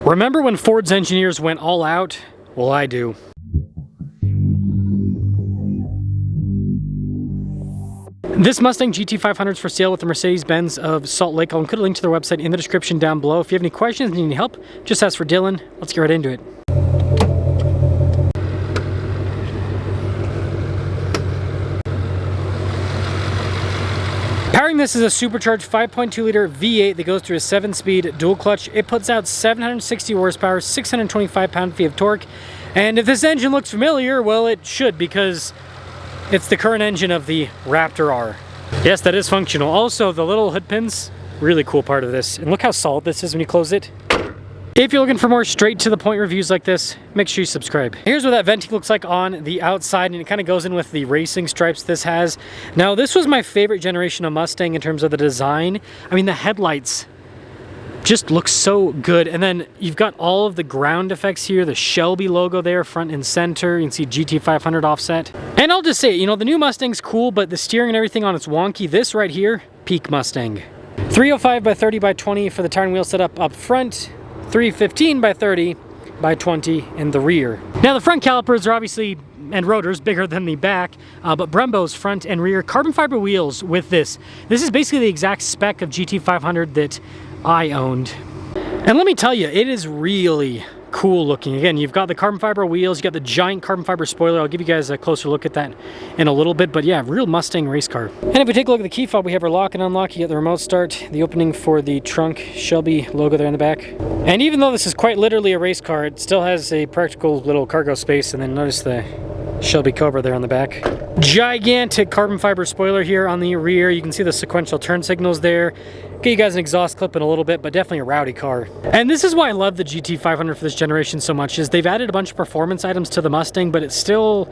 Remember when Ford's engineers went all out? Well, I do. This Mustang GT500 is for sale with the Mercedes-Benz of Salt Lake. I'll include a link to their website in the description down below. If you have any questions and need any help, just ask for Dylan. Let's get right into it. Powering this is a supercharged 5.2 liter V8 that goes through a 7-speed dual clutch. It puts out 760 horsepower, 625 pound-feet of torque. And if this engine looks familiar, well, it should, because it's the current engine of the Raptor R. Yes, that is functional. Also, the little hood pins, really cool part of this. And look how solid this is when you close it. If you're looking for more straight-to-the-point reviews like this, make sure you subscribe. Here's what that venting looks like on the outside, and it kind of goes in with the racing stripes this has. Now, this was my favorite generation of Mustang in terms of the design. I mean, the headlights just look so good. And then you've got all of the ground effects here, the Shelby logo there, front and center. You can see GT500 offset. And I'll just say, you know, the new Mustang's cool, but the steering and everything on it's wonky. This right here, peak Mustang. 305 by 30 by 20 for the tire and wheel setup up front. 315 by 30 by 20 in the rear. Now the front calipers are obviously, and rotors, bigger than the back, but Brembo's front and rear carbon fiber wheels with this. This is basically the exact spec of GT500 that I owned. And let me tell you, it is really cool looking. Again, you've got the carbon fiber wheels, you got the giant carbon fiber spoiler. I'll give you guys a closer look at that in a little bit, but yeah, real Mustang race car. And if we take a look at the key fob, we have our lock and unlock. You get the remote start, the opening for the trunk, Shelby logo there in the back. And even though this is quite literally a race car, it still has a practical little cargo space. And then notice the Shelby Cobra there on the back. Gigantic carbon fiber spoiler here on the rear. You can see the sequential turn signals there. Get you guys an exhaust clip in a little bit, but definitely a rowdy car. And this is why I love the GT500 for this generation so much, is they've added a bunch of performance items to the Mustang, but it still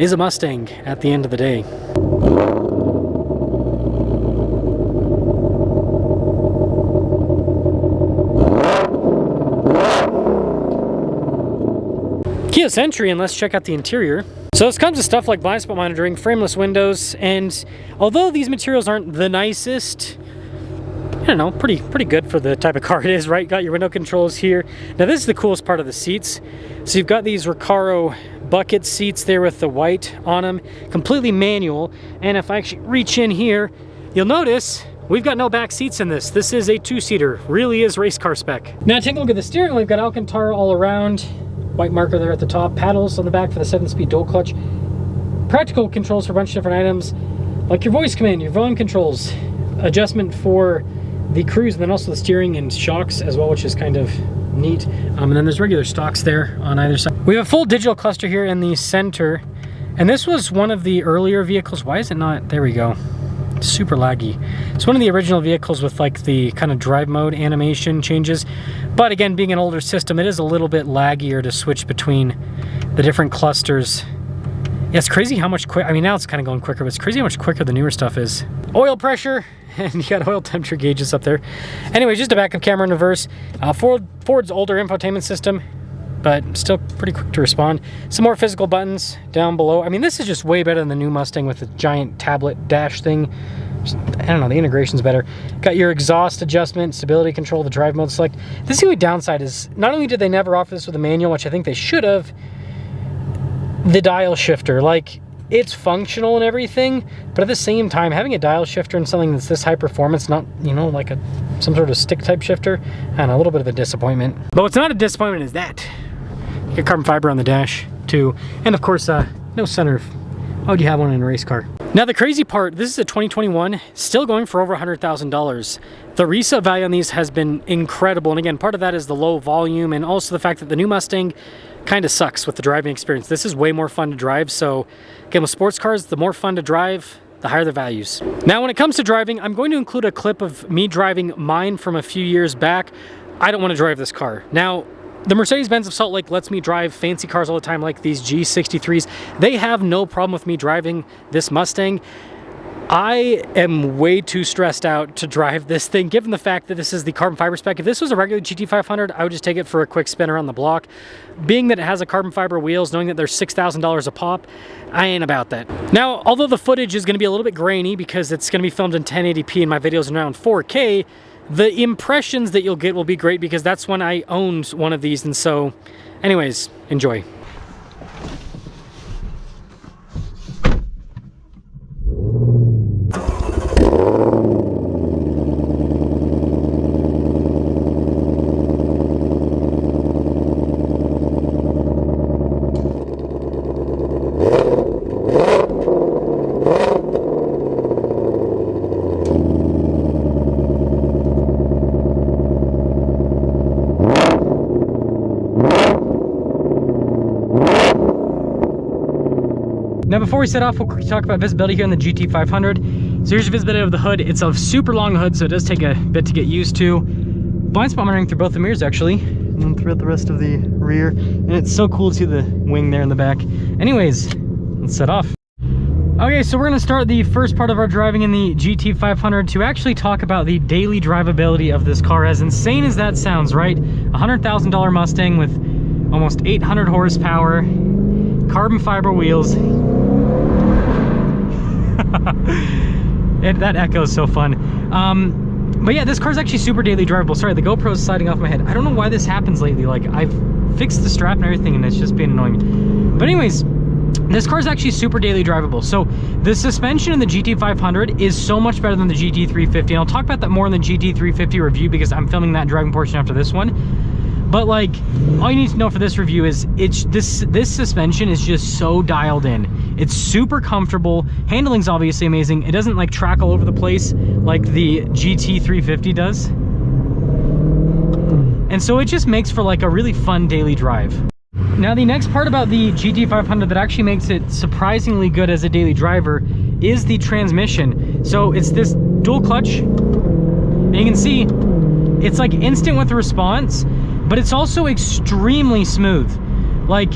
is a Mustang at the end of the day. Keyless entry, and let's check out the interior. So this comes with stuff like blind spot monitoring, frameless windows, and although these materials aren't the nicest, I don't know, pretty good for the type of car it is, right? Got your window controls here. Now this is the coolest part of the seats. So you've got these Recaro bucket seats there with the white on them, completely manual. And if I actually reach in here, you'll notice we've got no back seats in this. This is a 2-seater, really is race car spec. Now take a look at the steering. We've got Alcantara all around, white marker there at the top, paddles on the back for the 7-speed dual clutch, practical controls for a bunch of different items, like your voice command, your volume controls, adjustment for the cruise, and then also the steering and shocks as well, which is kind of neat. And then there's regular stocks there on either side. We have a full digital cluster here in the center, and this was one of the earlier vehicles. Why is it not? There we go. Super laggy. It's one of the original vehicles with like the kind of drive mode animation changes, but again, being an older system, it is a little bit laggier to switch between the different clusters. Yeah, it's crazy how much quick. I mean, now it's kind of going quicker, but it's crazy how much quicker the newer stuff is. Oil pressure, and you got oil temperature gauges up there. Anyway, just a backup camera in reverse. Ford's older infotainment system, but still pretty quick to respond. Some more physical buttons down below. I mean, this is just way better than the new Mustang with the giant tablet dash thing. I don't know, the integration's better. Got your exhaust adjustment, stability control, the drive mode select. The only downside is, not only did they never offer this with a manual, which I think they should have, the dial shifter, like, it's functional and everything, but at the same time, having a dial shifter and something that's this high performance, not, you know, like some sort of stick type shifter, and a little bit of a disappointment. But what's not a disappointment is that you get carbon fiber on the dash too, and of course, no sunroof. Why would you have one in a race car? Now the crazy part, this is a 2021, still going for over $100,000. The resale value on these has been incredible, and again, part of that is the low volume, and also the fact that the new Mustang kind of sucks with the driving experience. This is way more fun to drive, so again, with sports cars, the more fun to drive, the higher the values. Now when it comes to driving, I'm going to include a clip of me driving mine from a few years back. I don't want to drive this car. Now, the Mercedes-Benz of Salt Lake lets me drive fancy cars all the time, like these G63s. They have no problem with me driving this Mustang. I am way too stressed out to drive this thing, given the fact that this is the carbon fiber spec. If this was a regular GT500, I would just take it for a quick spin around the block. Being that it has a carbon fiber wheels, knowing that they're $6,000 a pop, I ain't about that. Now, although the footage is going to be a little bit grainy because it's going to be filmed in 1080p and my videos are now in 4K, the impressions that you'll get will be great because that's when I owned one of these. And so anyways, enjoy. Now before we set off, we'll quickly talk about visibility here in the GT500. So here's your visibility of the hood. It's a super long hood, so it does take a bit to get used to. Blind spot monitoring through both the mirrors actually, and then throughout the rest of the rear. And it's so cool to see the wing there in the back. Anyways, let's set off. Okay, so we're gonna start the first part of our driving in the GT500 to actually talk about the daily drivability of this car. As insane as that sounds, right? $100,000 Mustang with almost 800 horsepower, carbon fiber wheels. That echo is so fun. But yeah, this car's actually super daily drivable. Sorry, the GoPro's sliding off my head. I don't know why this happens lately. Like, I've fixed the strap and everything and it's just been annoying. But anyways, this car is actually super daily drivable. So the suspension in the GT500 is so much better than the GT350. And I'll talk about that more in the GT350 review because I'm filming that driving portion after this one. But like, all you need to know for this review is this suspension is just so dialed in. It's super comfortable. Handling's obviously amazing. It doesn't like track all over the place like the GT350 does. And so it just makes for like a really fun daily drive. Now the next part about the GT500 that actually makes it surprisingly good as a daily driver is the transmission. So it's this dual clutch, and you can see it's like instant with the response, but it's also extremely smooth. Like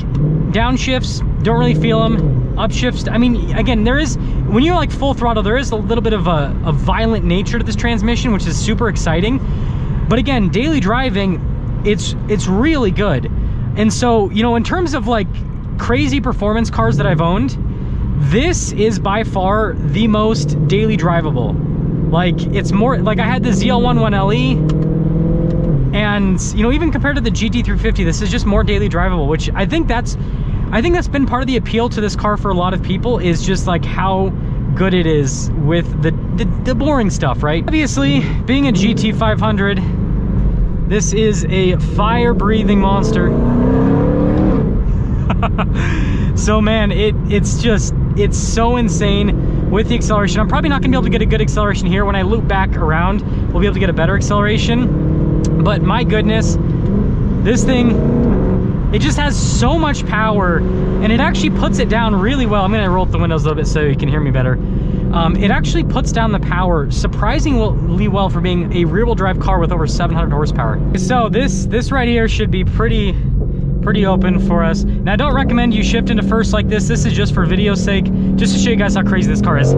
downshifts, don't really feel them. Upshifts, I mean, again, there is, when you're like full throttle, there is a little bit of a violent nature to this transmission, which is super exciting. But again, daily driving, it's really good. And so, you know, in terms of like crazy performance cars that I've owned, this is by far the most daily drivable. Like, it's more, like I had the ZL1 1LE, and, you know, even compared to the GT350, this is just more daily drivable, which I think that's been part of the appeal to this car for a lot of people, is just like how good it is with the boring stuff, right? Obviously, being a GT500, this is a fire-breathing monster. So man, it's so insane with the acceleration. I'm probably not gonna be able to get a good acceleration here. When I loop back around, we'll be able to get a better acceleration. But my goodness, this thing, it just has so much power, and it actually puts it down really well. I'm gonna roll up the windows a little bit so you can hear me better. It actually puts down the power surprisingly well for being a rear-wheel drive car with over 700 horsepower. So this right here should be pretty open for us. Now, I don't recommend you shift into first like this. This is just for video's sake, just to show you guys how crazy this car is.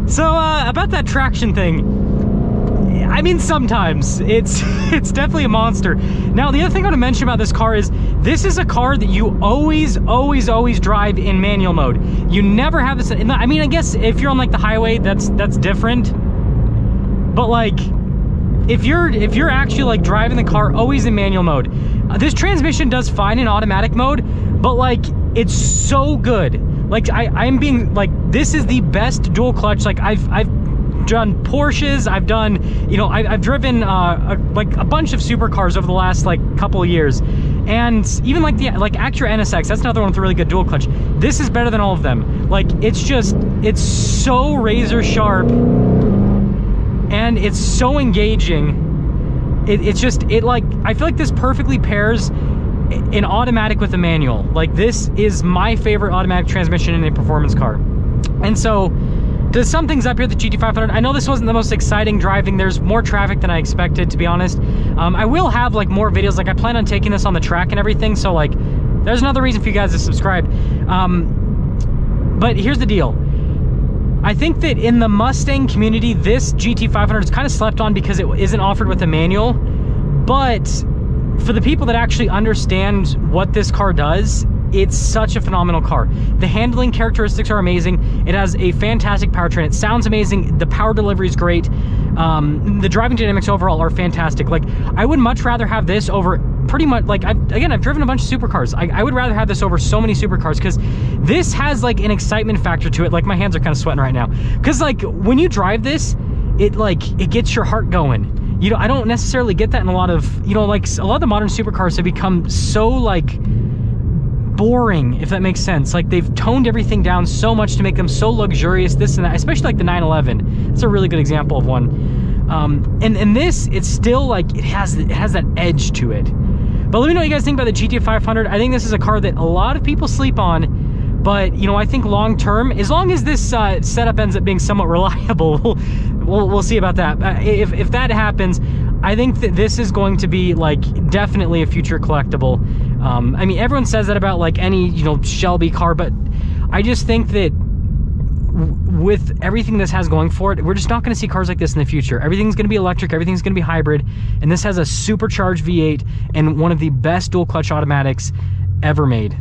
So about that traction thing, I mean, sometimes it's definitely a monster. Now, the other thing I want to mention about this car is this is a car that you always drive in manual mode. You never have this. I mean, I guess if you're on like the highway, that's different. But like, if you're actually like driving the car always in manual mode, this transmission does fine in automatic mode, but like, it's so good. Like, I'm being like, this is the best dual clutch. Like, I've done Porsches, I've done, you know, I've driven like a bunch of supercars over the last like couple of years, and even like the Acura NSX, that's another one with a really good dual clutch. This is better than all of them. Like, it's so razor sharp, and it's so engaging. I feel like this perfectly pairs an automatic with a manual. Like, this is my favorite automatic transmission in a performance car. And so, to sum things up here, the GT500, I know this wasn't the most exciting driving. There's more traffic than I expected, to be honest. I will have like more videos. Like, I plan on taking this on the track and everything, so like, there's another reason for you guys to subscribe. But here's the deal. I think that in the Mustang community, this GT500 is kind of slept on because it isn't offered with a manual. But for the people that actually understand what this car does, it's such a phenomenal car. The handling characteristics are amazing. It has a fantastic powertrain. It sounds amazing. The power delivery is great. The driving dynamics overall are fantastic. Like, I would much rather have this over pretty much, like, I've driven a bunch of supercars. I would rather have this over so many supercars, because this has like an excitement factor to it. Like, my hands are kind of sweating right now, because like when you drive this, it gets your heart going. You know, I don't necessarily get that in a lot of, you know, like a lot of the modern supercars have become so like boring, if that makes sense. Like, they've toned everything down so much to make them so luxurious, this and that, especially like the 911. It's a really good example of one. And this, it's still like, it has that edge to it. But let me know what you guys think about the GT500. I think this is a car that a lot of people sleep on, but you know, I think long term, as long as this setup ends up being somewhat reliable, we'll see about that. If that happens, I think that this is going to be like definitely a future collectible. I mean, everyone says that about like any, you know, Shelby car, but I just think that with everything this has going for it, we're just not going to see cars like this in the future. Everything's going to be electric, everything's going to be hybrid, and this has a supercharged V8 and one of the best dual clutch automatics ever made.